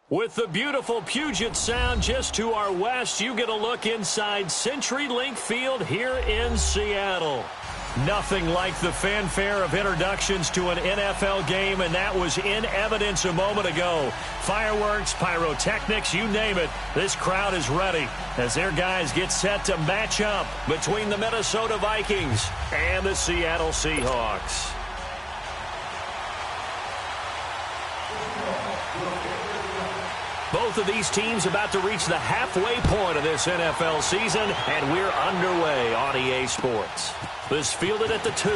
With the beautiful Puget Sound just to our west, you get a look inside CenturyLink Field here in Seattle. Nothing like the fanfare of introductions to an NFL game, and that was in evidence a moment ago. Fireworks, pyrotechnics, you name it. This crowd is ready as their guys get set to match up between the Minnesota Vikings and the Seattle Seahawks. Both of these teams about to reach the halfway point of this NFL season, and we're underway on EA Sports. This fielded at the 2.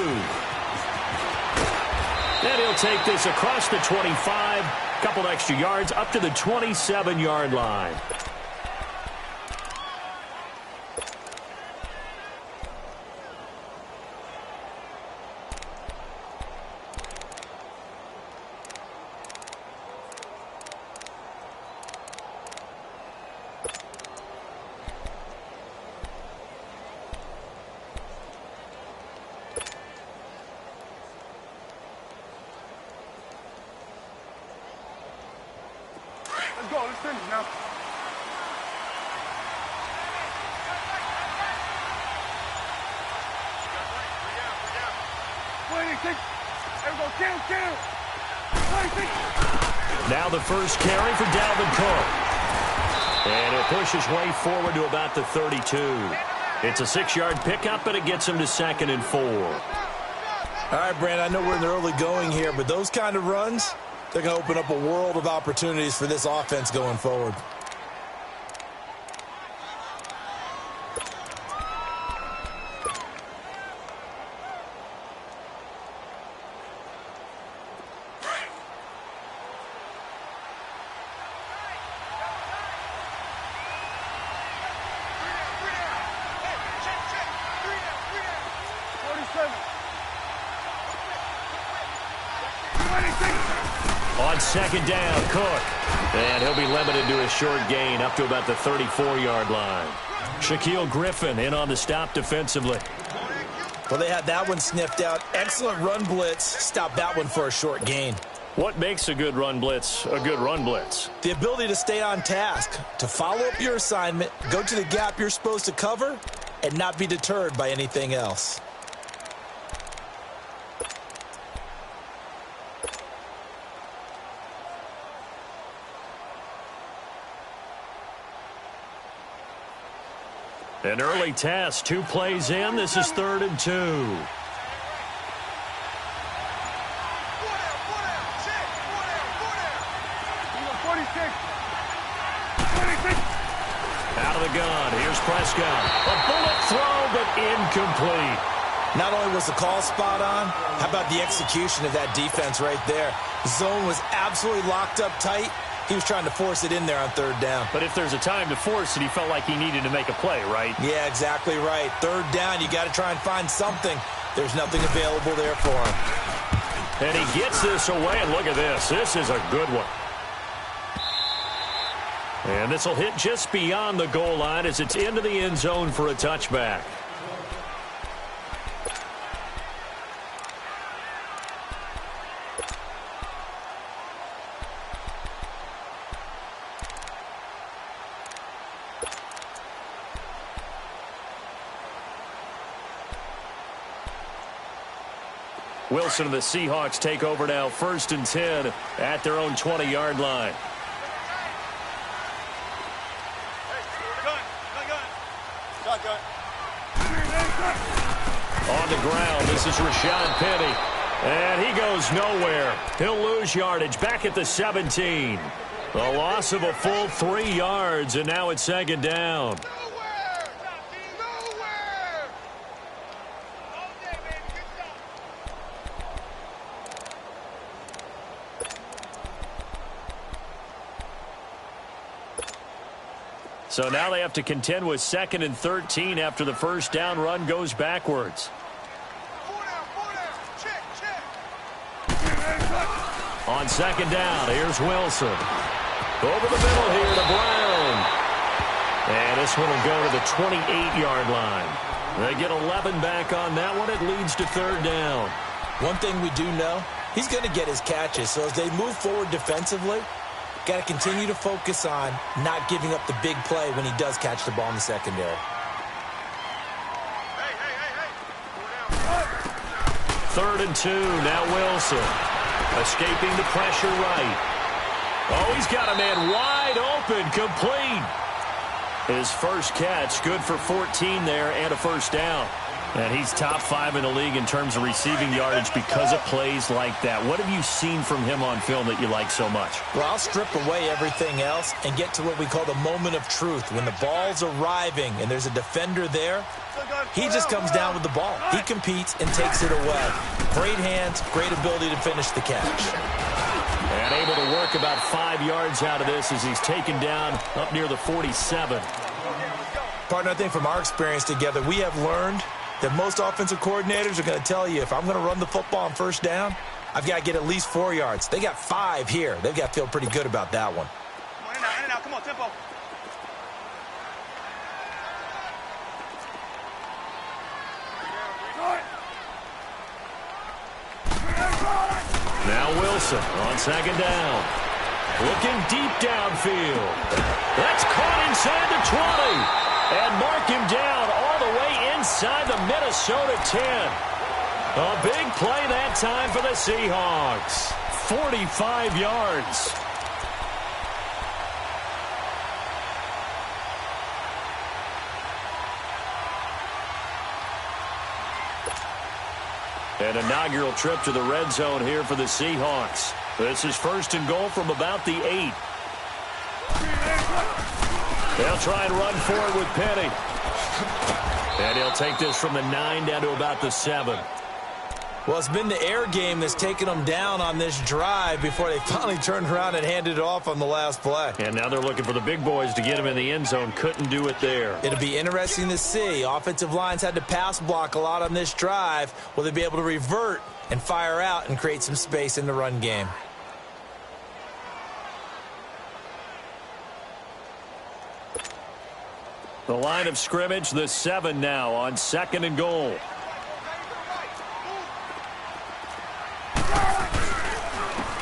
And he'll take this across the 25, couple extra yards up to the 27-yard line. Let's go. Let's finish now. Now the first carry for Dalvin Cook. And he'll push his way forward to about the 32. It's a 6-yard pickup, and it gets him to 2nd and 4. All right, Brandon, I know we're in the early going here, but those kind of runs, they're going to open up a world of opportunities for this offense going forward. On 2nd down, Cook. And he'll be limited to a short gain up to about the 34-yard line. Shaquille Griffin in on the stop defensively. Well, they had that one sniffed out. Excellent run blitz. Stop that one for a short gain. What makes a good run blitz a good run blitz? The ability to stay on task, to follow up your assignment, go to the gap you're supposed to cover, and not be deterred by anything else. An early test, 2 plays in. This is 3rd and 2. Out of the gun, here's Prescott. A bullet throw, but incomplete. Not only was the call spot on, how about the execution of that defense right there? The zone was absolutely locked up tight. He was trying to force it in there on 3rd down. But if there's a time to force it, he felt like he needed to make a play, right? Yeah, exactly right. 3rd down, you got to try and find something. There's nothing available there for him. And he gets this away, and look at this. This is a good one. And this will hit just beyond the goal line as it's into the end zone for a touchback. Wilson and the Seahawks take over now, 1st and 10 at their own 20-yard line. On the ground, this is Rashad Penny. And he goes nowhere. He'll lose yardage back at the 17. The loss of a full 3 yards, and now it's 2nd down. So now they have to contend with 2nd and 13 after the 1st down run goes backwards. On 2nd down, here's Wilson. Over the middle here to Brown. And this one will go to the 28-yard line. They get 11 back on that one. It leads to 3rd down. One thing we do know, he's going to get his catches. So as they move forward defensively, Got to continue to focus on not giving up the big play when he does catch the ball in the secondary. Third and 2, now Wilson. Escaping the pressure right. Oh, he's got a man wide open, complete. His first catch, good for 14 there and a first down. And he's top 5 in the league in terms of receiving yardage because of plays like that. What have you seen from him on film that you like so much? Well, I'll strip away everything else and get to what we call the moment of truth. When the ball's arriving and there's a defender there, he just comes down with the ball. He competes and takes it away. Great hands, great ability to finish the catch. And able to work about 5 yards out of this as he's taken down up near the 47. Partner, I think from our experience together, we have learned that most offensive coordinators are going to tell you, if I'm going to run the football on first down, I've got to get at least 4 yards. They got 5 here. They've got to feel pretty good about that one. In and out. Come on, tempo. Now Wilson on second down. Looking deep downfield. That's caught inside the 20. And mark him down all the way inside the Minnesota 10. A big play that time for the Seahawks. 45 yards. An inaugural trip to the red zone here for the Seahawks. This is first and goal from about the 8. They'll try and run forward with Penny. And he'll take this from the 9 down to about the 7. Well, it's been the air game that's taken them down on this drive before they finally turned around and handed it off on the last play. And now they're looking for the big boys to get him in the end zone. Couldn't do it there. It'll be interesting to see. Offensive lines had to pass block a lot on this drive. Will they be able to revert and fire out and create some space in the run game? The line of scrimmage, the 7 now on second and goal.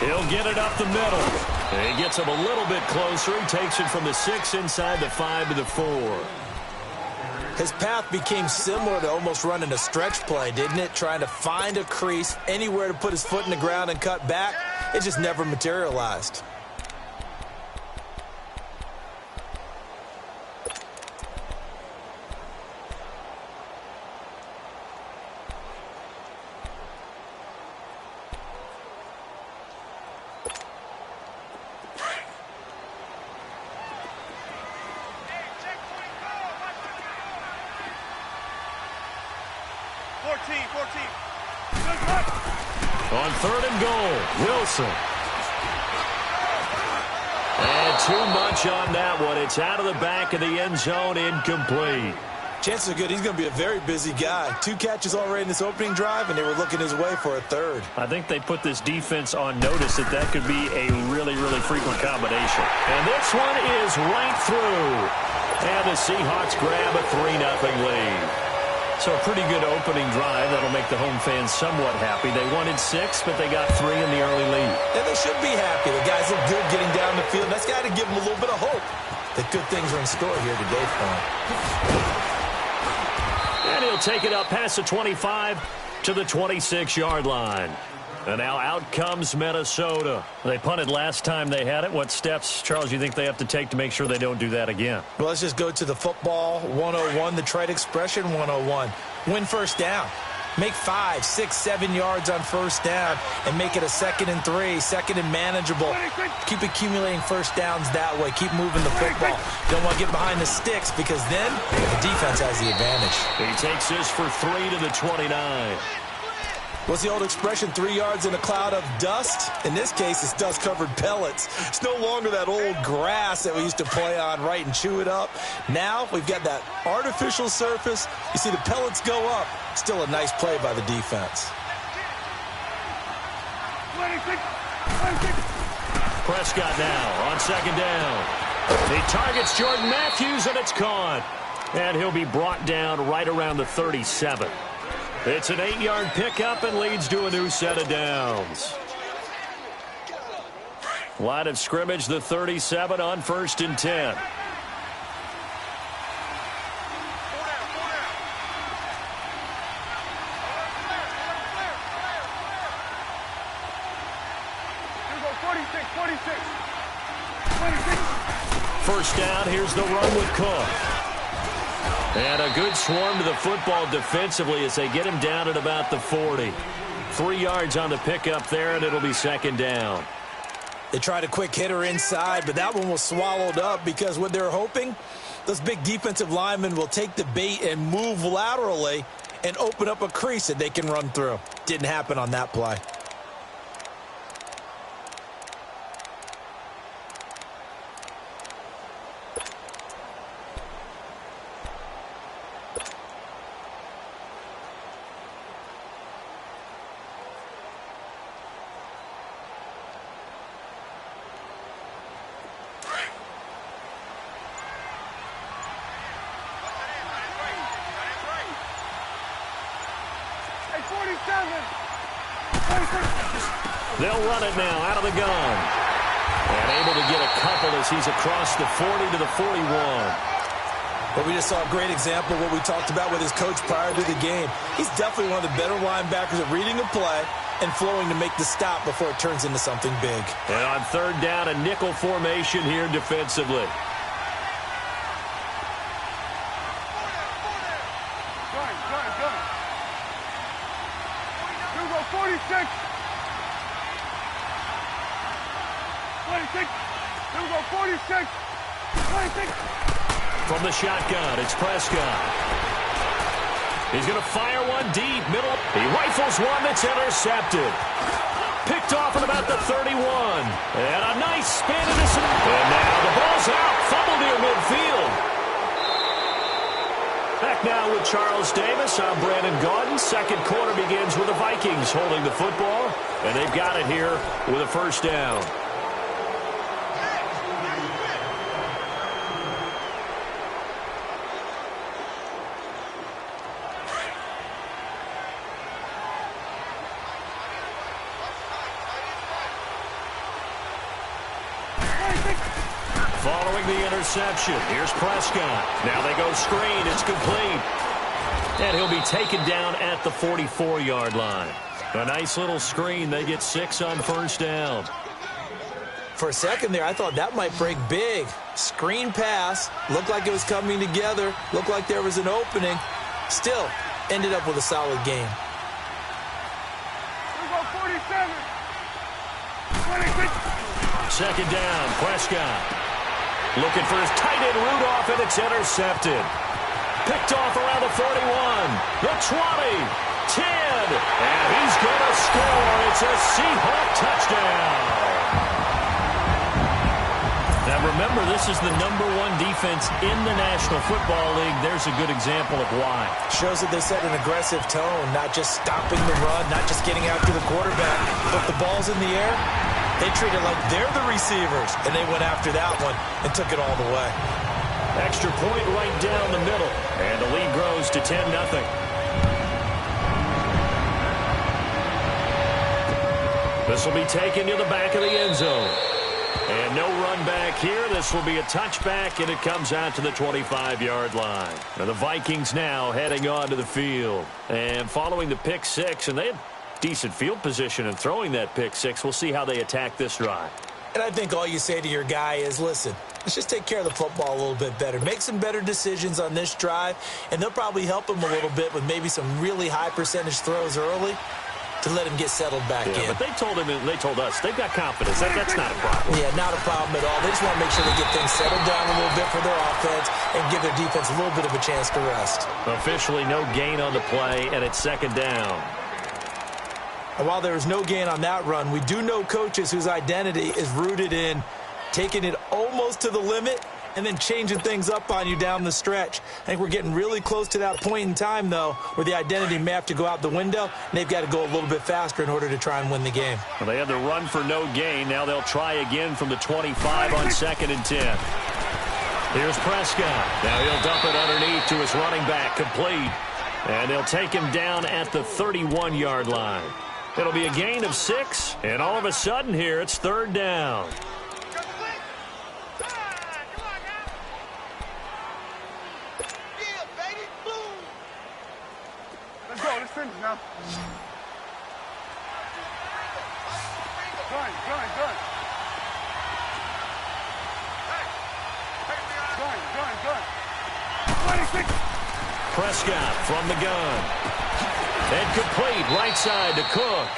He'll get it up the middle. And he gets him a little bit closer. He takes it from the 6 inside the 5 to the 4. His path became similar to almost running a stretch play, didn't it? Trying to find a crease, anywhere to put his foot in the ground and cut back. It just never materialized. On third and goal, Wilson. And too much on that one. It's out of the back of the end zone, incomplete. Chances are good he's going to be a very busy guy. 2 catches already in this opening drive, and they were looking his way for a third. I think they put this defense on notice that could be a really, really frequent combination. And this one is right through. And the Seahawks grab a 3-0 lead. So a pretty good opening drive. That'll make the home fans somewhat happy. They wanted 6, but they got 3 in the early lead. And they should be happy. The guys look good getting down the field. That's got to give them a little bit of hope that good things are in store here today for them. And he'll take it up past the 25 to the 26-yard line. And now out comes Minnesota. They punted last time they had it. What steps, Charles, you think they have to take to make sure they don't do that again? Well, let's just go to the football 101, the trite expression 101. Win first down. Make 5, 6, 7 yards on first down and make it a 2nd and 3, 2nd and manageable. Keep accumulating first downs that way. Keep moving the football. Don't want to get behind the sticks because then the defense has the advantage. He takes this for 3 to the 29. What's the old expression, 3 yards in a cloud of dust? In this case, it's dust-covered pellets. It's no longer that old grass that we used to play on, right, and chew it up. Now we've got that artificial surface. You see the pellets go up. Still a nice play by the defense. Prescott now on second down. He targets Jordan Matthews, and it's caught. And he'll be brought down right around the 37. It's an 8-yard pickup and leads to a new set of downs. Line of scrimmage, the 37 on 1st and 10. First down, here's the run with Cook. And a good swarm to the football defensively as they get him down at about the 40. 3 yards on the pickup there, and it'll be 2nd down. They tried a quick hitter inside, but that one was swallowed up because what they're hoping, those big defensive linemen will take the bait and move laterally and open up a crease that they can run through. Didn't happen on that play. They'll run it now out of the gun. And able to get a couple as he's across the 40 to the 41. But we just saw a great example of what we talked about with his coach prior to the game. He's definitely one of the better linebackers at reading a play and flowing to make the stop before it turns into something big. And on 3rd down, a nickel formation here defensively. From the shotgun, it's Prescott. He's going to fire one deep, middle. He rifles one that's intercepted. Picked off at about the 31. And a nice spin into some. And now the ball's out. Fumble near midfield. Back now with Charles Davis. I'm Brandon Gaudin. 2nd quarter begins with the Vikings holding the football. And they've got it here with a 1st down. Following the interception, here's Prescott. Now they go screen. It's complete. And he'll be taken down at the 44-yard line. A nice little screen. They get 6 on 1st down. For a second there, I thought that might break big. Screen pass. Looked like it was coming together. Looked like there was an opening. Still, ended up with a solid game. 2nd down, Prescott. Looking for his tight end Rudolph, and it's intercepted. Picked off around the 41, the 20, 10, and he's going to score. It's a Seahawk touchdown. Now remember, this is the #1 defense in the National Football League. There's a good example of why. Shows that they set an aggressive tone, not just stopping the run, not just getting after the quarterback, but the ball's in the air. They treat it like they're the receivers, and they went after that one and took it all the way. Extra point right down the middle, and the lead grows to 10-0. This will be taken to the back of the end zone. And no run back here. This will be a touchback, and it comes out to the 25-yard line. Now the Vikings now heading onto the field. And following the pick 6, and they had decent field position in throwing that pick 6. We'll see how they attack this drive. And I think all you say to your guy is, listen, let's just take care of the football a little bit better. Make some better decisions on this drive, and they'll probably help him a little bit with maybe some really high percentage throws early to let him get settled back in. But they told him, and they told us, they've got confidence. That's not a problem. Yeah, not a problem at all. They just want to make sure they get things settled down a little bit for their offense and give their defense a little bit of a chance to rest. Officially no gain on the play, and it's 2nd down. And while there was no gain on that run, we do know coaches whose identity is rooted in taking it almost to the limit and then changing things up on you down the stretch. I think we're getting really close to that point in time, though, where the identity may have to go out the window, and they've got to go a little bit faster in order to try and win the game. Well, they had the run for no gain. Now they'll try again from the 25 on 2nd and 10. Here's Prescott. Now he'll dump it underneath to his running back, complete. And they'll take him down at the 31-yard line. It'll be a gain of 6, and all of a sudden here it's 3rd down. Prescott from the gun. And complete right side to Cook.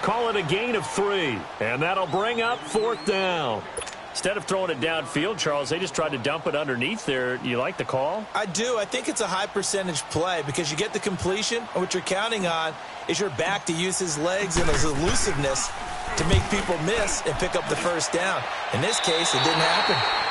Call it a gain of 3. And that'll bring up 4th down. Instead of throwing it downfield, Charles, they just tried to dump it underneath there. You like the call? I do. I think it's a high percentage play because you get the completion, and what you're counting on is your back to use his legs and his elusiveness to make people miss and pick up the first down. In this case, it didn't happen.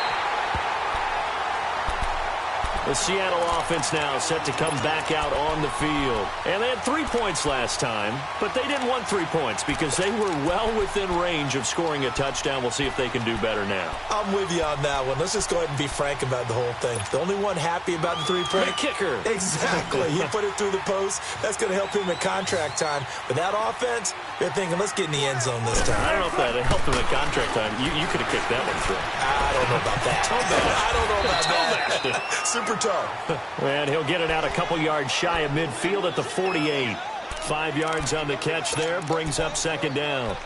The Seattle offense now set to come back out on the field. And they had 3 points last time, but they didn't want 3 points because they were well within range of scoring a touchdown. We'll see if they can do better now. I'm with you on that one. Let's just go ahead and be frank about the whole thing. The only one happy about the 3-point? The kicker. Exactly. He put it through the post. That's going to help him at contract time. But that offense, they're thinking, let's get in the end zone this time. I don't know if that helped him at contract time. You could have kicked that one through. I don't know about that. I don't know about that. Super toe. And he'll get it out a couple yards shy of midfield at the 48. 5 yards on the catch there, brings up 2nd down.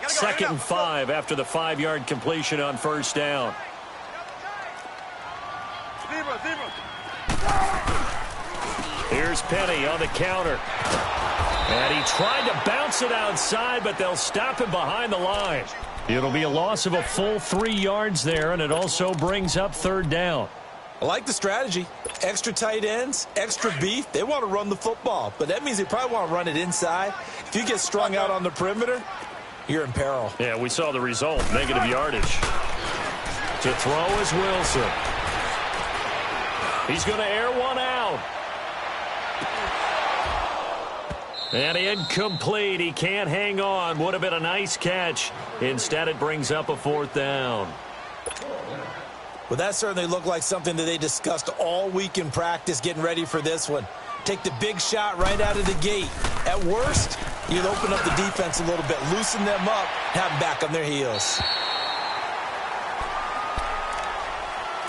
Second and 5 after the 5-yard completion on 1st down. Here's Penny on the counter. And he tried to bounce it outside, but they'll stop him behind the line. It'll be a loss of a full 3 yards there, and it also brings up 3rd down. I like the strategy. Extra tight ends, extra beef. They want to run the football, but that means they probably want to run it inside. If you get strung out on the perimeter, you're in peril. Yeah, we saw the result, negative yardage. To throw is Wilson. He's going to air one out. And incomplete. He can't hang on. Would have been a nice catch. Instead, it brings up a 4th down. Well, that certainly looked like something that they discussed all week in practice getting ready for this one. Take the big shot right out of the gate. At worst, you'd open up the defense a little bit, loosen them up, have them back on their heels.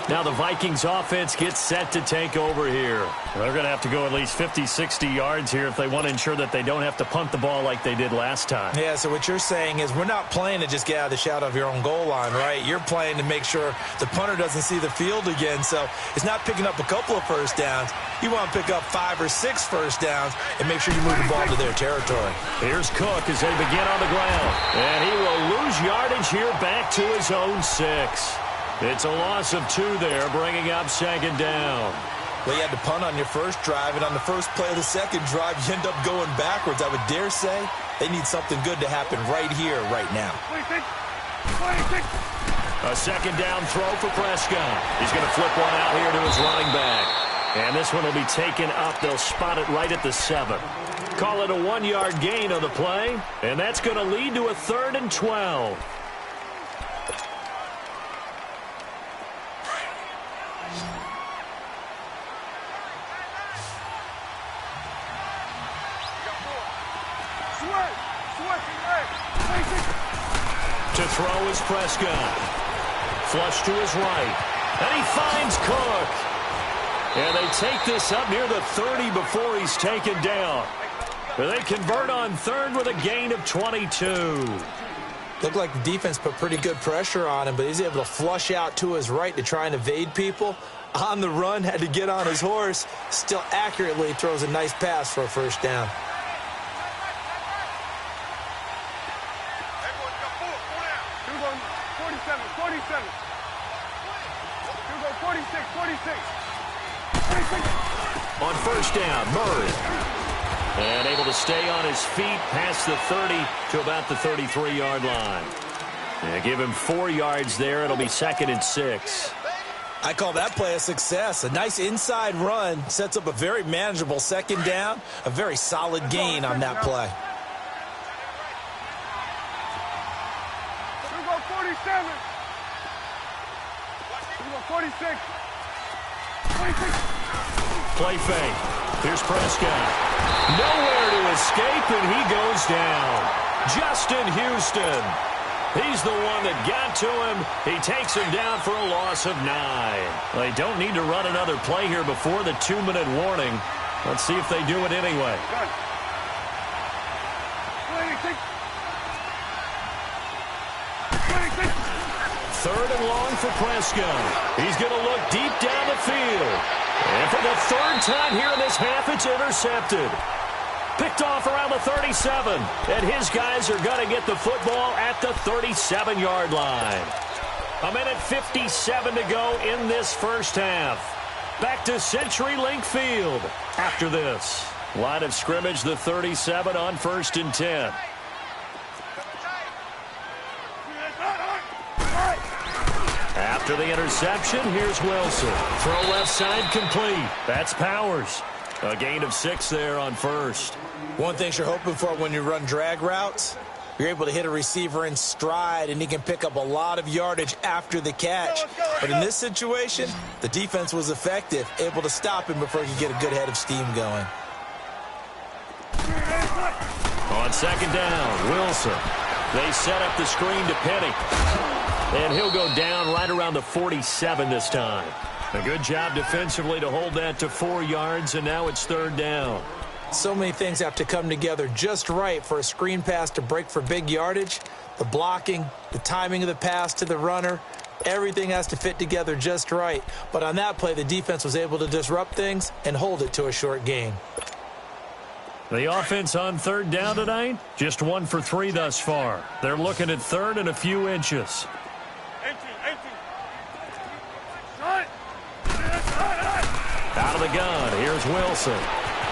Now the Vikings offense gets set to take over here. They're going to have to go at least 50, 60 yards here if they want to ensure that they don't have to punt the ball like they did last time. Yeah, so what you're saying is we're not playing to just get out of the shadow of your own goal line, right? You're playing to make sure the punter doesn't see the field again. So it's not picking up a couple of first downs. You want to pick up 5 or 6 first downs and make sure you move the ball to their territory. Here's Cook as they begin on the ground. And he will lose yardage here back to his own 6. It's a loss of 2 there, bringing up 2nd down. Well, you had to punt on your first drive, and on the first play of the second drive, you end up going backwards. I would dare say they need something good to happen right here, right now. A 2nd down throw for Prescott. He's going to flip one out here to his running back. And this one will be taken up. They'll spot it right at the 7. Call it a 1-yard gain on the play, and that's going to lead to a 3rd and 12. To throw is Prescott. Flush to his right. And he finds Cook. And they take this up near the 30 before he's taken down. But they convert on 3rd with a gain of 22. Looked like the defense put pretty good pressure on him, but he's able to flush out to his right to try and evade people. On the run, had to get on his horse. Still accurately throws a nice pass for a first down. On first down, Murray. And able to stay on his feet past the 30 to about the 33-yard line. Yeah, give him 4 yards there. It'll be 2nd and 6. I call that play a success. A nice inside run sets up a very manageable 2nd down. A very solid gain on that play. 47. 46. Play fake. Here's Prescott. Nowhere to escape, and he goes down. Justin Houston. He's the one that got to him. He takes him down for a loss of 9. They don't need to run another play here before the 2-minute warning. Let's see if they do it anyway. Third and long for Prescott. He's going to look deep down the field. And for the third time here in this half, it's intercepted. Picked off around the 37. And his guys are going to get the football at the 37-yard line. 1:57 to go in this first half. Back to CenturyLink Field after this. Line of scrimmage, the 37 on 1st and 10. After the interception, here's Wilson. Throw left side complete. That's Powers. A gain of 6 there on first. One thing you're hoping for when you run drag routes, you're able to hit a receiver in stride, and he can pick up a lot of yardage after the catch. But in this situation, the defense was effective, able to stop him before he could get a good head of steam going. On second down, Wilson. They set up the screen to Penny. And he'll go down right around the 47 this time. A good job defensively to hold that to 4 yards, and now it's third down. So many things have to come together just right for a screen pass to break for big yardage. The blocking, the timing of the pass to the runner, everything has to fit together just right. But on that play, the defense was able to disrupt things and hold it to a short gain. The offense on third down tonight, just 1 for 3 thus far. They're looking at third and a few inches. Out of the gun, here's Wilson.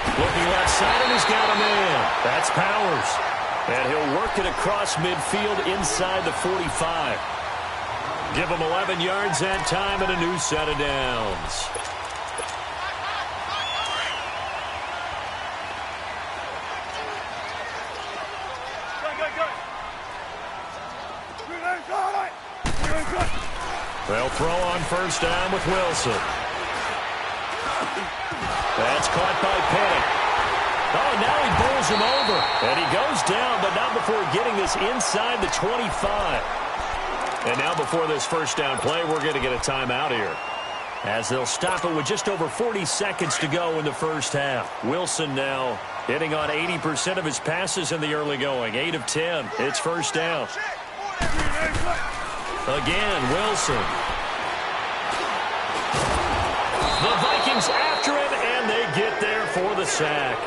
Looking left side, and he's got a man. That's Powers. And he'll work it across midfield inside the 45. Give him 11 yards that time and a new set of downs. They'll throw on first down with Wilson. That's caught by Penny. Oh, now he bowls him over. And he goes down, but not before getting this inside the 25. And now before this first down play, we're going to get a timeout here, as they'll stop it with just over 40 seconds to go in the first half. Wilson now hitting on 80% of his passes in the early going. 8 of 10. It's first down. Again, Wilson. The Vikings after it, and they get there for the sack.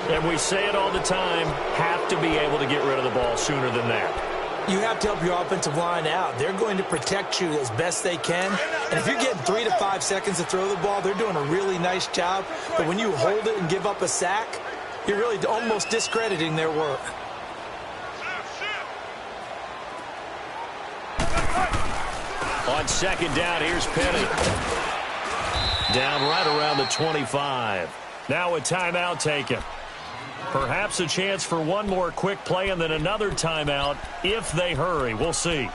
And we say it all the time, have to be able to get rid of the ball sooner than that. You have to help your offensive line out. They're going to protect you as best they can. And if you're getting 3 to 5 seconds to throw the ball, they're doing a really nice job. But when you hold it and give up a sack, you're really almost discrediting their work. On second down, here's Penny. Down right around the 25. Now a timeout taken. Perhaps a chance for one more quick play and then another timeout if they hurry. We'll see.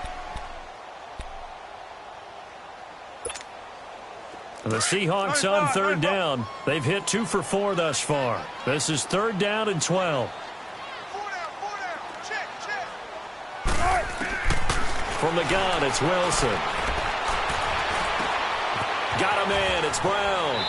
The Seahawks on third down. They've hit 2 for 4 thus far. This is third down and 12. From the gun, it's Wilson. Got a man, it's Brown.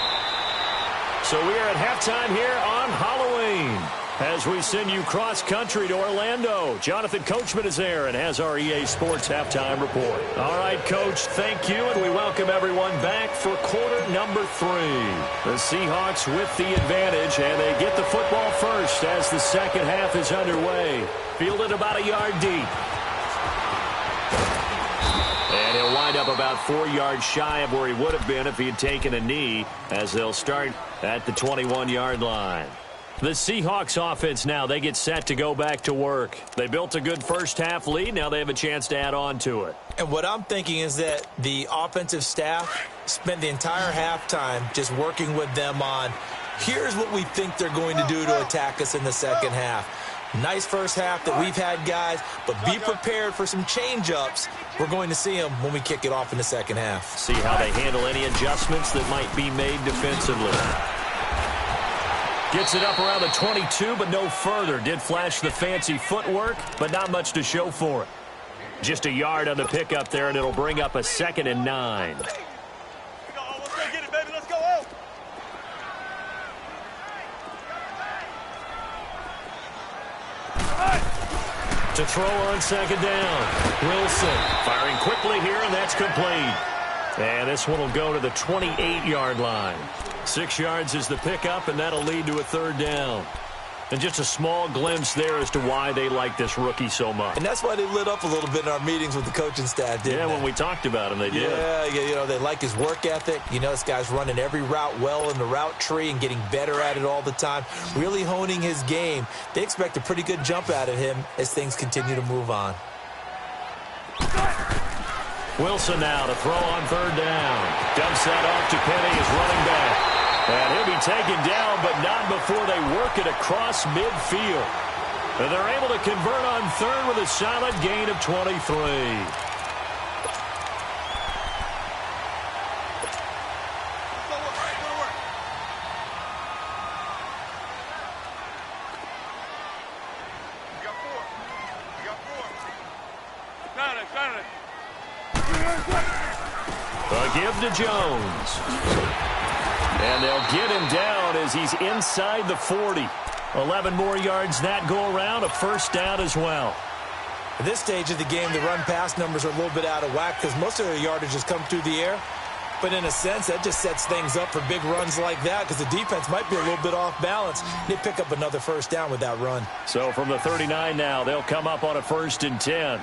So we are at halftime here on Halloween as we send you cross-country to Orlando. Jonathan Coachman is there and has our EA Sports halftime report. All right, Coach, thank you, and we welcome everyone back for quarter number 3. The Seahawks with the advantage, and they get the football first as the second half is underway. Fielded about a yard deep. And he'll wind up about 4 yards shy of where he would have been if he had taken a knee, as they'll start at the 21-yard line. The Seahawks offense now, they get set to go back to work. They built a good first-half lead. Now they have a chance to add on to it. And what I'm thinking is that the offensive staff spent the entire halftime just working with them on, here's what we think they're going to do to attack us in the second half. Nice first half that we've had, guys, but be prepared for some change-ups. We're going to see them when we kick it off in the second half. See how they handle any adjustments that might be made defensively. Gets it up around the 22, but no further. Did flash the fancy footwork, but not much to show for it. Just a yard on the pickup there, and it'll bring up a 2nd and 9. Let's go get it, baby. Let's go. To throw on second down. Wilson firing quickly here, and that's complete. And this one will go to the 28-yard line. 6 yards is the pickup, and that'll lead to a third down. And just a small glimpse there as to why they like this rookie so much. And that's why they lit up a little bit in our meetings with the coaching staff, didn't they? Yeah, when we talked about him, they did. Yeah, you know, they like his work ethic. You know, this guy's running every route well in the route tree and getting better at it all the time, really honing his game. They expect a pretty good jump out of him as things continue to move on. Wilson now to throw on third down. Dumps that off to Penny, his running back. And he'll be taken down, but not before they work it across midfield. And they're able to convert on third with a solid gain of 23. A give to Jones. And they'll get him down as he's inside the 40. 11 more yards that go around, a first down as well. At this stage of the game, the run-pass numbers are a little bit out of whack because most of their yardage has come through the air. But in a sense, that just sets things up for big runs like that because the defense might be a little bit off balance. They pick up another first down with that run. So from the 39 now, they'll come up on a 1st and 10.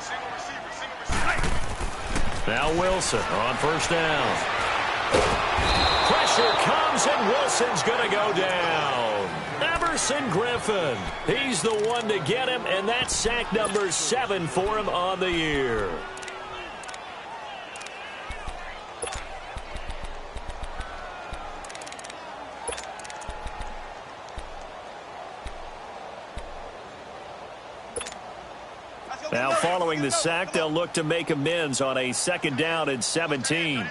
Now Wilson on first down. Pressure comes, and Wilson's going to go down. Everson Griffin, he's the one to get him, and that's sack number 7 for him on the year. Now following the sack, they'll look to make amends on a 2nd down and 17.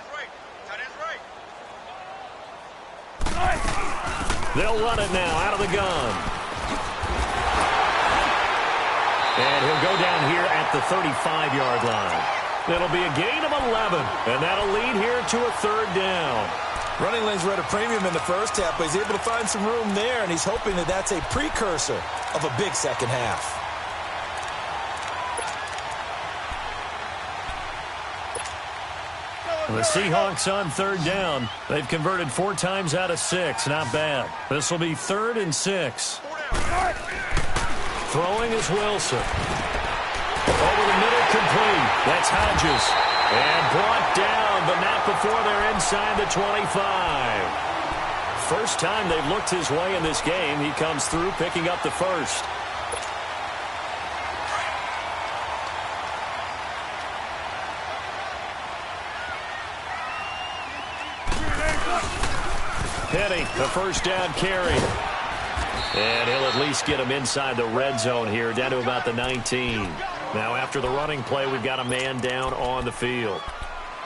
They'll run it now out of the gun. And he'll go down here at the 35-yard line. It'll be a gain of 11, and that'll lead here to a 3rd down. Running lanes were at a premium in the first half, but he's able to find some room there, and he's hoping that that's a precursor of a big second half. The Seahawks on 3rd down. They've converted 4 times out of 6. Not bad. This will be 3rd and 6. Throwing is Wilson. Over the middle, complete. That's Hodges. And brought down, but not before they're inside the 25. First time they've looked his way in this game. He comes through picking up the first. Penny, the first down carry. And he'll at least get him inside the red zone here, down to about the 19. Now after the running play, we've got a man down on the field.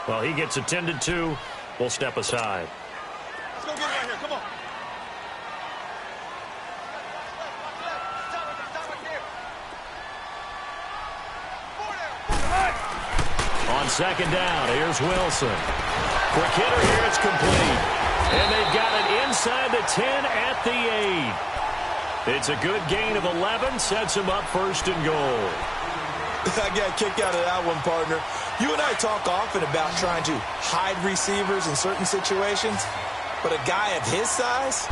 Well, he gets attended to. We'll step aside. Let's go get it right here. Come on. On 2nd down, here's Wilson. Quick hitter here, it's complete. And they've got it inside the 10 at the 8. It's a good gain of 11, sets him up 1st and goal. I got a kick out of that one, partner. You and I talk often about trying to hide receivers in certain situations, but a guy of his size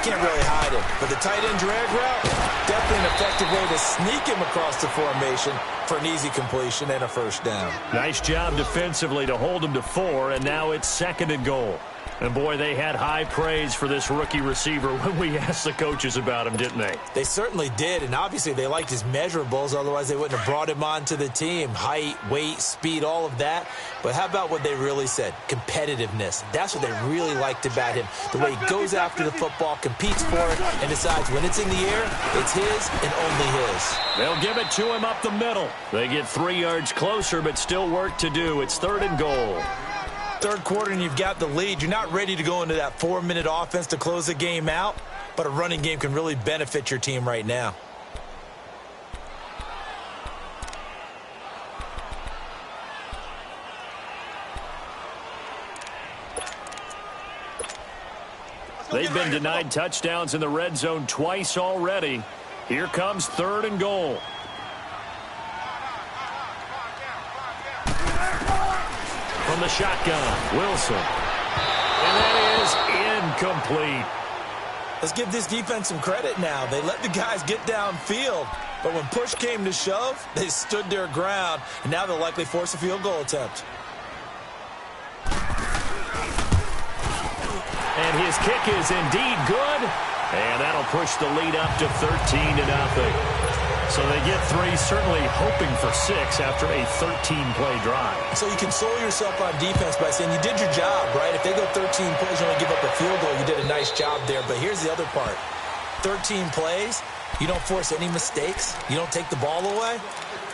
can't really hide him. But the tight end drag route, definitely an effective way to sneak him across the formation for an easy completion and a first down. Nice job defensively to hold him to 4, and now it's 2nd and goal. And, boy, they had high praise for this rookie receiver when we asked the coaches about him, didn't they? They certainly did, and obviously they liked his measurables. Otherwise, they wouldn't have brought him onto the team. Height, weight, speed, all of that. But how about what they really said? Competitiveness. That's what they really liked about him. The way he goes after the football, competes for it, and decides when it's in the air, it's his and only his. They'll give it to him up the middle. They get 3 yards closer, but still work to do. It's 3rd and goal. 3rd quarter and you've got the lead. You're not ready to go into that 4-minute offense to close the game out, but a running game can really benefit your team right now. They've been denied touchdowns in the red zone twice already. Here comes 3rd and goal. from the shotgun. Wilson. And that is incomplete. Let's give this defense some credit now. They let the guys get downfield, but when push came to shove, they stood their ground, and now they'll likely force a field goal attempt. And his kick is indeed good, and that'll push the lead up to 13-0. So they get 3, certainly hoping for 6 after a 13-play drive. So you console yourself on defense by saying you did your job, right? If they go 13 plays, you only give up a field goal, you did a nice job there. But here's the other part. 13 plays, you don't force any mistakes, you don't take the ball away.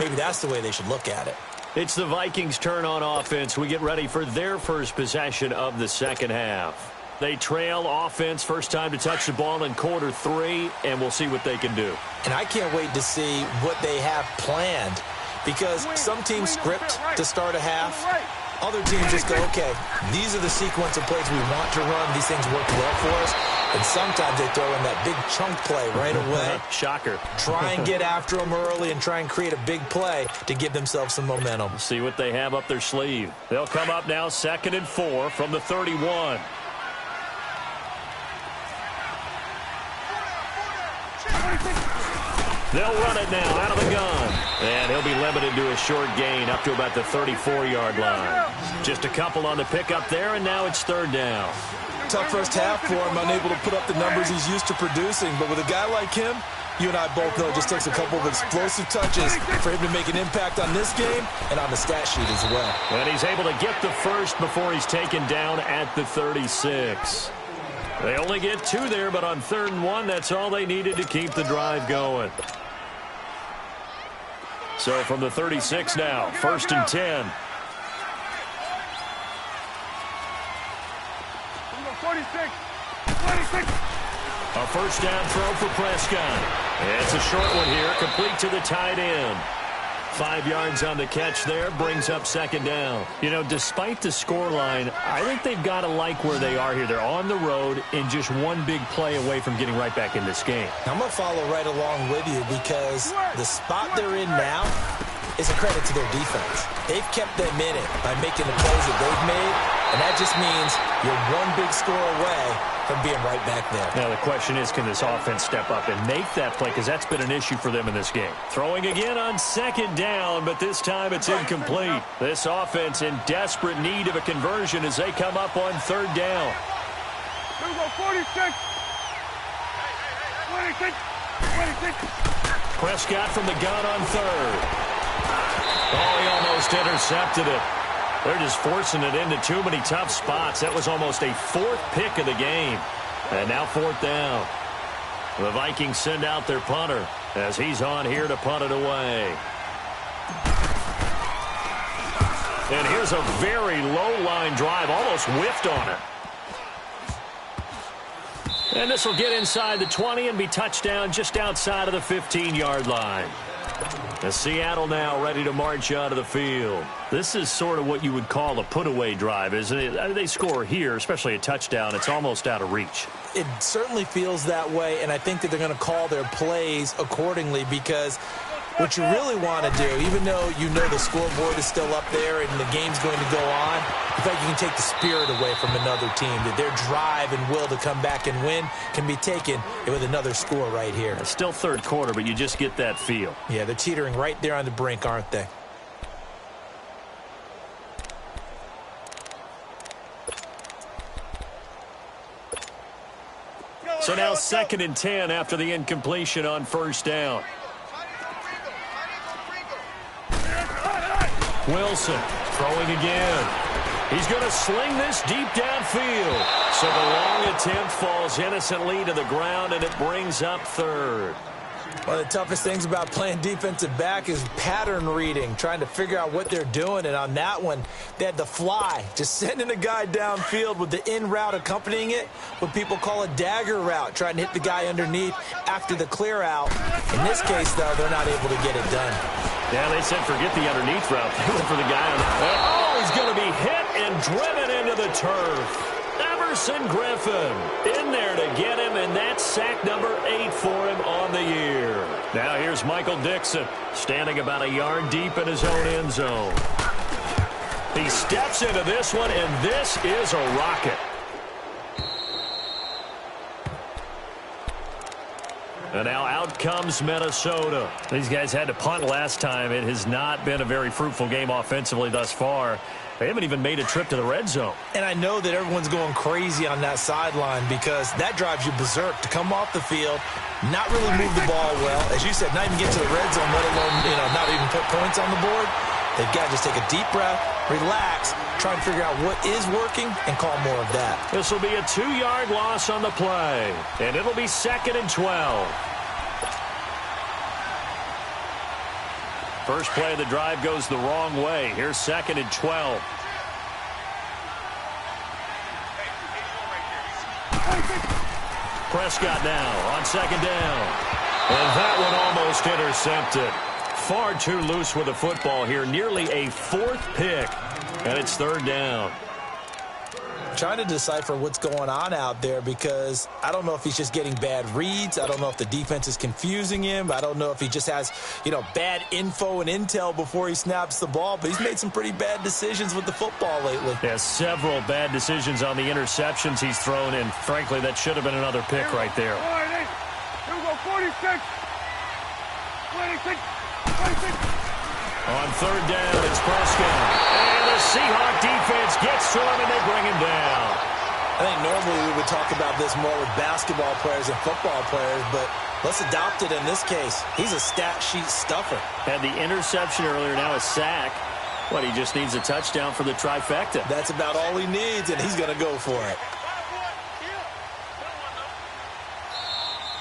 Maybe that's the way they should look at it. It's the Vikings' turn on offense. We get ready for their first possession of the second half. They trail offense, first time to touch the ball in quarter 3, and we'll see what they can do. And I can't wait to see what they have planned, because some teams script to start a half. Other teams just go, okay, these are the sequence of plays we want to run. These things work well for us. And sometimes they throw in that big chunk play right away. Shocker. Try and get after them early and try and create a big play to give themselves some momentum. See what they have up their sleeve. They'll come up now 2nd and 4 from the 31. They'll run it now out of the gun. And he'll be limited to a short gain up to about the 34-yard line. Just a couple on the pickup there, and now it's 3rd down. Tough first half for him, unable to put up the numbers he's used to producing. But with a guy like him, you and I both know it just takes a couple of explosive touches for him to make an impact on this game and on the stat sheet as well. And he's able to get the first before he's taken down at the 36. They only get 2 there, but on 3rd and 1, that's all they needed to keep the drive going. So from the 36 now, 1st and 10. 46. A first down throw for Prescott. It's a short one here, complete to the tight end. 5 yards on the catch there, brings up 2nd down. You know, despite the scoreline, I think they've got to like where they are here. They're on the road and just one big play away from getting right back in this game. I'm going to follow right along with you because the spot they're in now is a credit to their defense. They've kept them in it by making the plays that they've made, and that just means you're one big score away from being right back there. Now the question is, can this offense step up and make that play? Because that's been an issue for them in this game. Throwing again on 2nd down, but this time it's incomplete. This offense in desperate need of a conversion as they come up on 3rd down. 46. Prescott from the gun on 3rd. Oh, he almost intercepted it. They're just forcing it into too many tough spots. That was almost a 4th pick of the game. And now 4th down. The Vikings send out their punter as he's on here to punt it away. And here's a very low-line drive, almost whiffed on it. And this will get inside the 20 and be touchdown just outside of the 15-yard line. As Seattle now ready to march out of the field. This is sort of what you would call a put-away drive, isn't it? They score here, especially a touchdown. It's almost out of reach. It certainly feels that way, and I think that they're going to call their plays accordingly because what you really want to do, even though you know the scoreboard is still up there and the game's going to go on, in fact, you can take the spirit away from another team, that their drive and will to come back and win can be taken with another score right here. It's still 3rd quarter, but you just get that feel. Yeah, they're teetering right there on the brink, aren't they? So now 2nd and 10 after the incompletion on 1st down. Wilson throwing again. He's going to sling this deep downfield. So the long attempt falls innocently to the ground, and it brings up 3rd. One of the toughest things about playing defensive back is pattern reading, trying to figure out what they're doing. And on that one, they had the fly, just sending a guy downfield with the in route accompanying it, what people call a dagger route, trying to hit the guy underneath after the clear out. In this case, though, they're not able to get it done. Yeah, they said forget the underneath route. They went for the guy on the... Oh, he's going to be hit and driven into the turf. Emerson Griffin in there to get him, and that's sack number 8 for him on the year. Now here's Michael Dixon standing about a yard deep in his own end zone. He steps into this one, and this is a rocket. And now out comes Minnesota. These guys had to punt last time. It has not been a very fruitful game offensively thus far. They haven't even made a trip to the red zone. And I know that everyone's going crazy on that sideline because that drives you berserk to come off the field, not really move the ball well. As you said, not even get to the red zone, let alone, not even put points on the board. They've got to just take a deep breath, relax, try and figure out what is working, and call more of that. This will be a 2-yard loss on the play, and it'll be 2nd and 12. First play of the drive goes the wrong way. Here's 2nd and 12. Prescott now on 2nd down. And that one almost intercepted. Far too loose with the football here. Nearly a 4th pick. And it's 3rd down. Trying to decipher what's going on out there because I don't know if he's just getting bad reads. I don't know if the defense is confusing him. I don't know if he just has, bad info and intel before he snaps the ball. But he's made some pretty bad decisions with the football lately. Yeah, several bad decisions on the interceptions he's thrown, and frankly, that should have been another pick right there. All right, here we go, 46. 26. On 3rd down, it's Prescott. And the Seahawk defense gets to him, and they bring him down. I think normally we would talk about this more with basketball players and football players, but let's adopt it in this case. He's a stat sheet stuffer. Had the interception earlier, now a sack. What, he just needs a touchdown for the trifecta. That's about all he needs, and he's going to go for it.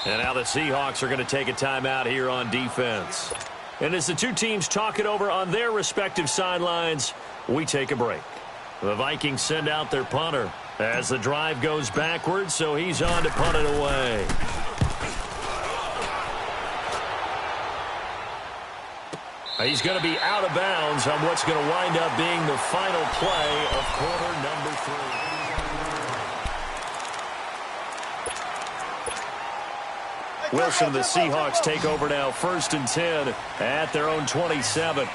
And now the Seahawks are going to take a timeout here on defense. And as the two teams talk it over on their respective sidelines, we take a break. The Vikings send out their punter as the drive goes backwards, so he's on to punt it away. He's going to be out of bounds on what's going to wind up being the final play of quarter number 3. Wilson and the Seahawks take over now, 1st and 10 at their own 27.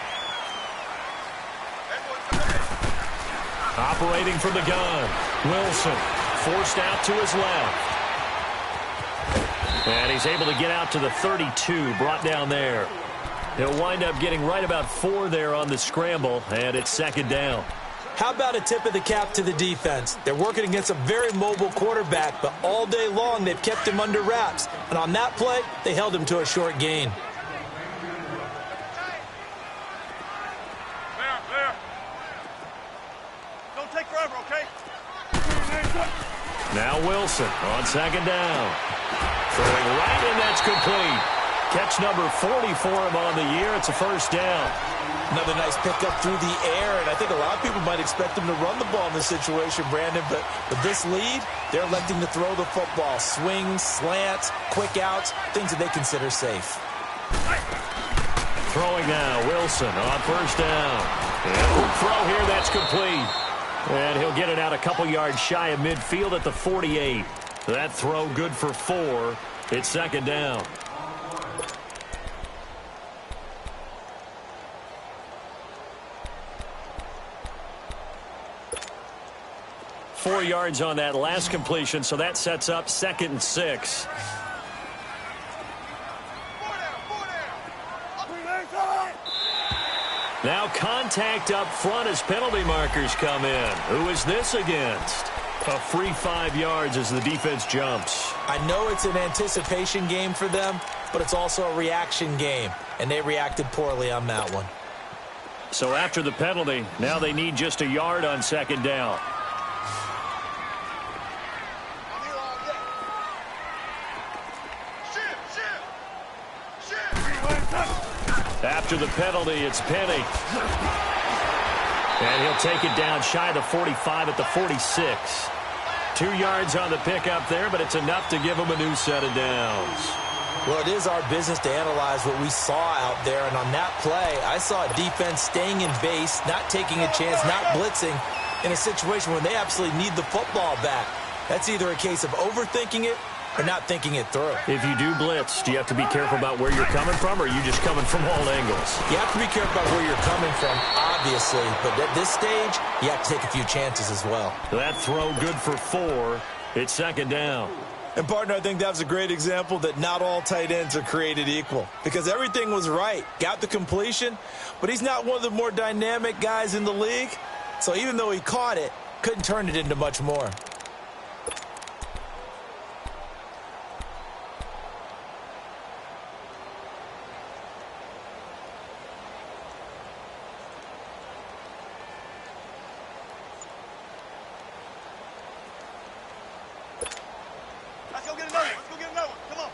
Operating from the gun, Wilson forced out to his left. And he's able to get out to the 32, brought down there. He'll wind up getting right about 4 there on the scramble, and it's 2nd down. How about a tip of the cap to the defense? They're working against a very mobile quarterback, but all day long they've kept him under wraps. And on that play, they held him to a short gain. Clear. Don't take forever, okay? Now Wilson on 2nd down. Throwing right, and that's complete. Catch number 40 for him on the year. It's a 1st down. Another nice pickup through the air, and I think a lot of people might expect him to run the ball in this situation, Brandon, but with this lead, they're electing to throw the football. Swings, slants, quick outs, things that they consider safe. Throwing now, Wilson on 1st down. And quick throw here, that's complete. And he'll get it out a couple yards shy of midfield at the 48. That throw good for 4. It's 2nd down. Four yards on that last completion, so that sets up 2nd and 6. Now contact up front as penalty markers come in. Who is this against? A free 5 yards as the defense jumps. I know it's an anticipation game for them, but it's also a reaction game, and they reacted poorly on that one. So after the penalty, now they need just a yard on 2nd down. After the penalty, it's Penny. And he'll take it down shy of the 45 at the 46. 2 yards on the pickup there, but it's enough to give him a new set of downs. Well, it is our business to analyze what we saw out there, and on that play, I saw a defense staying in base, not taking a chance, not blitzing, in a situation where they absolutely need the football back. That's either a case of overthinking it or not thinking it through. If you do blitz, do you have to be careful about where you're coming from, or are you just coming from all angles? You have to be careful about where you're coming from, obviously, but at this stage, you have to take a few chances as well. That throw good for 4. It's second down. And, partner, I think that was a great example that not all tight ends are created equal, because everything was right. Got the completion, but he's not one of the more dynamic guys in the league. So even though he caught it, couldn't turn it into much more. Let's go get another one. Let's go get another one. Come on.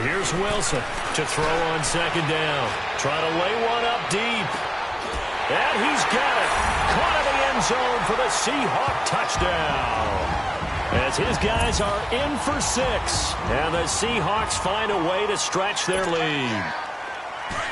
Here's Wilson to throw on second down. Trying to lay one up deep. And he's got it. Caught in the end zone for the Seahawk touchdown. As his guys are in for 6. And the Seahawks find a way to stretch their lead.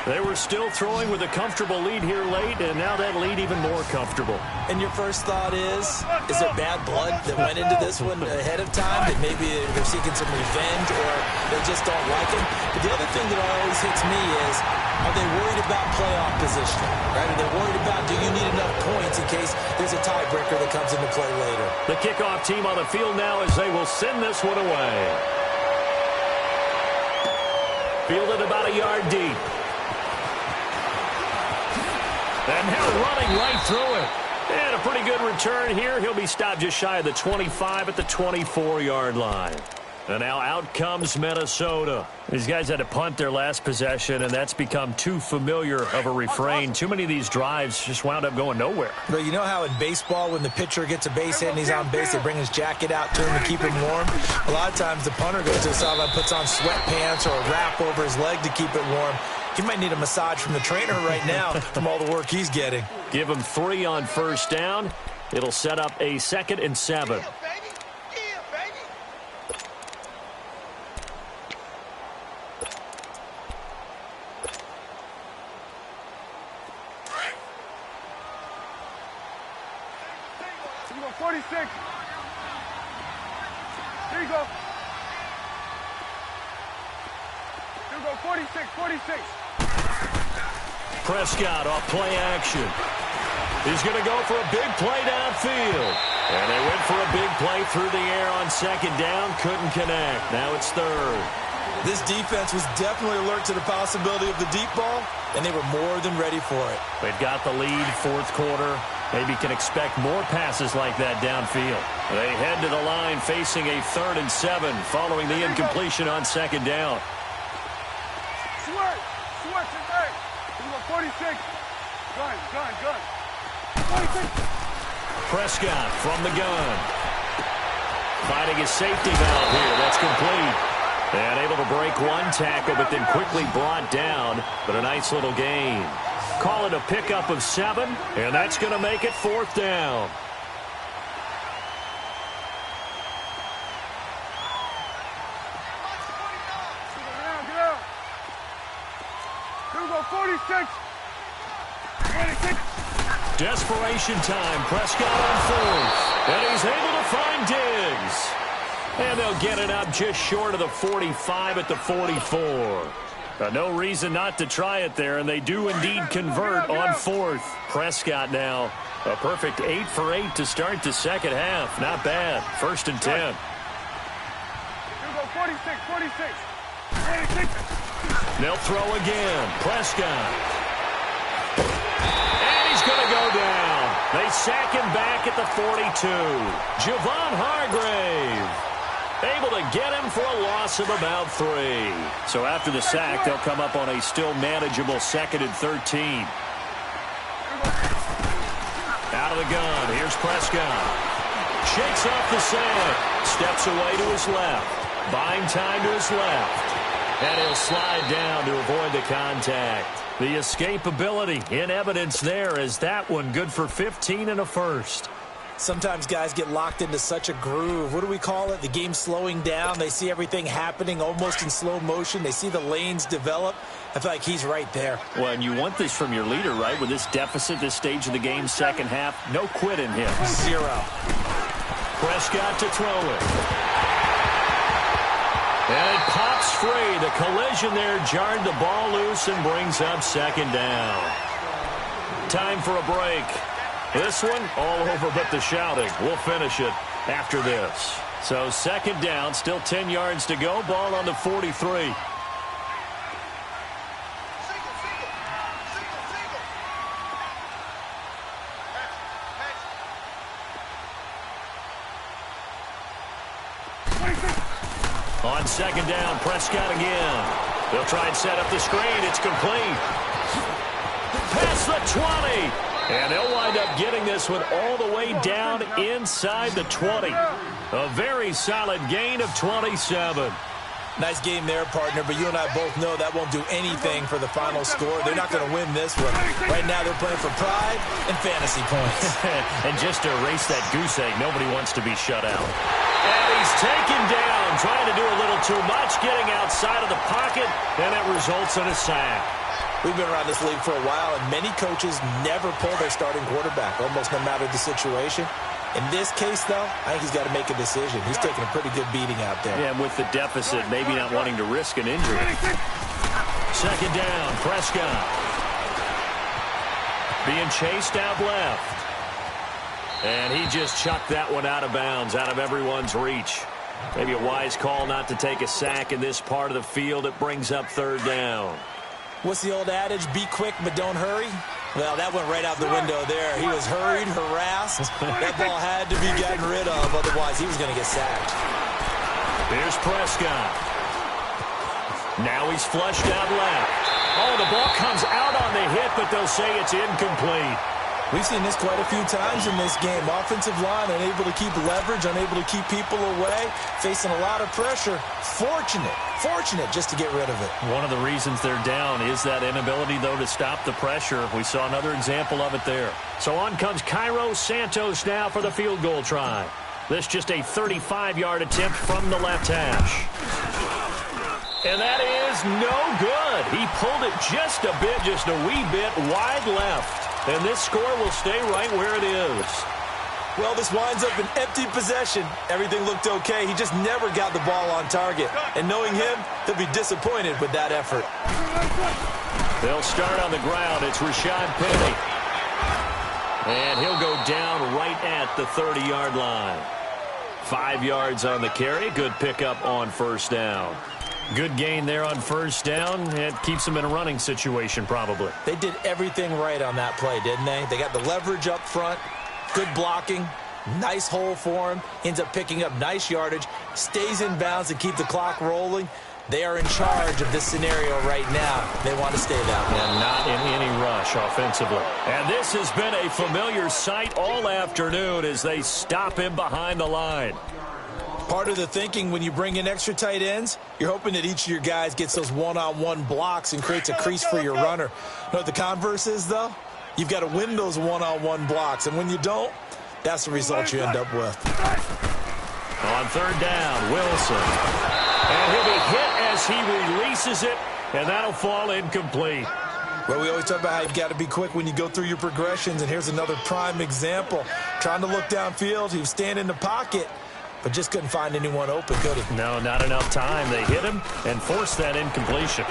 They were still throwing with a comfortable lead here late, and now that lead even more comfortable. And your first thought is there bad blood that went into this one ahead of time, that maybe they're seeking some revenge or they just don't like him? But the other thing that always hits me is, are they worried about playoff positioning? Right? Are they worried about, do you need enough points in case there's a tiebreaker that comes into play later? The kickoff team on the field now as they will send this one away. Fielded about a yard deep. And now running right through it. And a pretty good return here. He'll be stopped just shy of the 25 at the 24-yard line. And now out comes Minnesota. These guys had to punt their last possession, and that's become too familiar of a refrain. Too many of these drives just wound up going nowhere. But you know how in baseball, when the pitcher gets a base hit and he's on base, they bring his jacket out to him to keep him warm? A lot of times the punter goes to the sideline, puts on sweatpants or a wrap over his leg to keep it warm. He might need a massage from the trainer right now from all the work he's getting. Give him 3 on first down. It'll set up a 2nd and 7. Yeah, baby. Yeah, baby. Here you go, 46. Here you go. Here you go, 46, 46. Prescott off play action. He's going to go for a big play downfield. And they went for a big play through the air on second down. Couldn't connect. Now it's 3rd. This defense was definitely alert to the possibility of the deep ball, and they were more than ready for it. They've got the lead, 4th quarter. Maybe can expect more passes like that downfield. They head to the line facing a 3rd and 7 following the incompletion on second down. Switch it back. Here you go, 46. Gun. 46. Prescott from the gun. Finding his safety valve here. That's complete. And able to break one tackle, but then quickly brought down. But a nice little gain. Call it a pickup of 7, and that's going to make it 4th down. Get out. Here we go, 46. 26. Desperation time. Prescott on 4th. And he's able to find Diggs. And they'll get it up just short of the 45 at the 44. No reason not to try it there, and they do indeed convert on 4th. Prescott now a perfect 8 for 8 to start the second half. Not bad. 1st and 10. Here we go, 46. They'll throw again. Prescott. And he's going to go down. They sack him back at the 42. Javon Hargrave able to get him for a loss of about 3. So after the sack, they'll come up on a still manageable 2nd and 13. Out of the gun. Here's Prescott. Shakes off the sack. Steps away to his left. Buying time to his left. And he'll slide down to avoid the contact. The escapability in evidence there as that one good for 15 and a first. Sometimes guys get locked into such a groove. What do we call it? The game slowing down. They see everything happening almost in slow motion. They see the lanes develop. I feel like he's right there. Well, and you want this from your leader, right? With this deficit, this stage of the game, second half, no quit in him. 0. Prescott to throw it. And it pops free. The collision there jarred the ball loose and brings up second down. Time for a break. This one, all over but the shouting. We'll finish it after this. So second down, still 10 yards to go. Ball on the 43. On second down, Prescott again. They'll try and set up the screen. It's complete. Past the 20. And they'll wind up getting this one all the way down inside the 20. A very solid gain of 27. Nice game there, partner, but you and I both know that won't do anything for the final score. They're not going to win this one. Right now they're playing for pride and fantasy points. And just to erase that goose egg, nobody wants to be shut out. And he's taken down, trying to do a little too much, getting outside of the pocket, and it results in a sack. We've been around this league for a while, and many coaches never pull their starting quarterback, almost no matter the situation. In this case, though, I think he's got to make a decision. He's taking a pretty good beating out there. Yeah, with the deficit, maybe not wanting to risk an injury. Second down, Prescott. Being chased out left. And he just chucked that one out of bounds, out of everyone's reach. Maybe a wise call not to take a sack in this part of the field. It brings up third down. What's the old adage? Be quick, but don't hurry. Well, that went right out the window there. He was hurried, harassed. That ball had to be gotten rid of, otherwise he was going to get sacked. Here's Prescott. Now he's flushed out left. Oh, the ball comes out on the hit, but they'll say it's incomplete. We've seen this quite a few times in this game. Offensive line unable to keep leverage, unable to keep people away, facing a lot of pressure. Fortunate just to get rid of it. One of the reasons they're down is that inability, though, to stop the pressure. We saw another example of it there. So on comes Cairo Santos now for the field goal try. This just a 35-yard attempt from the left hash. And that is no good. He pulled it just a wee bit wide left. And this score will stay right where it is. Well, this winds up an empty possession. Everything looked okay. He just never got the ball on target. And knowing him, he'll be disappointed with that effort. They'll start on the ground. It's Rashad Penny. And he'll go down right at the 30-yard line. 5 yards on the carry. Good pickup on first down. Good gain there on first down. It keeps them in a running situation, probably. They did everything right on that play, didn't they? They got the leverage up front, good blocking, nice hole for him, ends up picking up nice yardage, stays in bounds to keep the clock rolling. They are in charge of this scenario right now. They want to stay that way. And not in any rush offensively. And this has been a familiar sight all afternoon as they stop him behind the line. Part of the thinking when you bring in extra tight ends, you're hoping that each of your guys gets those one-on-one blocks and creates a crease for your runner. You know what the converse is, though? You've got to win those one-on-one blocks, and when you don't, that's the result you end up with. On third down, Wilson. And he'll be hit as he releases it, and that'll fall incomplete. Well, we always talk about how you've got to be quick when you go through your progressions, and here's another prime example. Trying to look downfield, he was standing in the pocket, but just couldn't find anyone open, could he? No, not enough time. They hit him and forced that incompletion.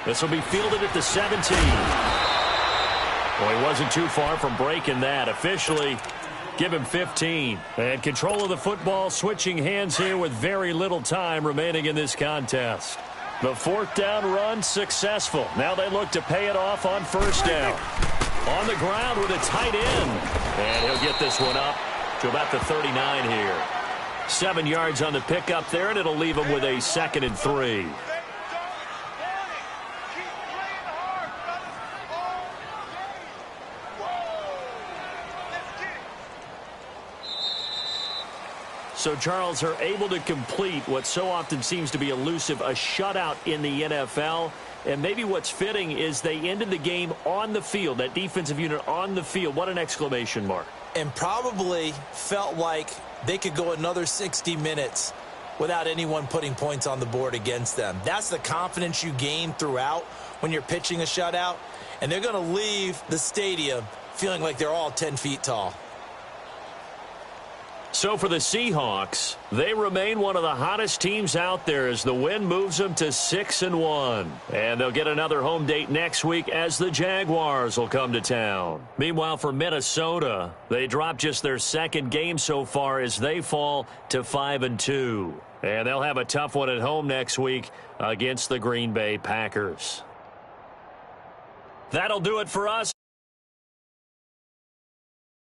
This will be fielded at the 17. Well, he wasn't too far from breaking that. Officially, give him 15. And control of the football, switching hands here with very little time remaining in this contest. The fourth down run successful. Now they look to pay it off on first down. On the ground with a tight end. And he'll get this one up to about the 39 here. 7 yards on the pickup there, and it'll leave him with a 2nd and 3. So, Charles, are able to complete what so often seems to be elusive, a shutout in the NFL. And maybe what's fitting is they ended the game on the field, that defensive unit on the field. What an exclamation mark. And probably felt like they could go another 60 minutes without anyone putting points on the board against them. That's the confidence you gain throughout when you're pitching a shutout. And they're going to leave the stadium feeling like they're all 10 feet tall. So for the Seahawks, they remain one of the hottest teams out there as the win moves them to 6-1. And they'll get another home date next week as the Jaguars will come to town. Meanwhile, for Minnesota, they dropped just their second game so far as they fall to 5-2. And they'll have a tough one at home next week against the Green Bay Packers. That'll do it for us.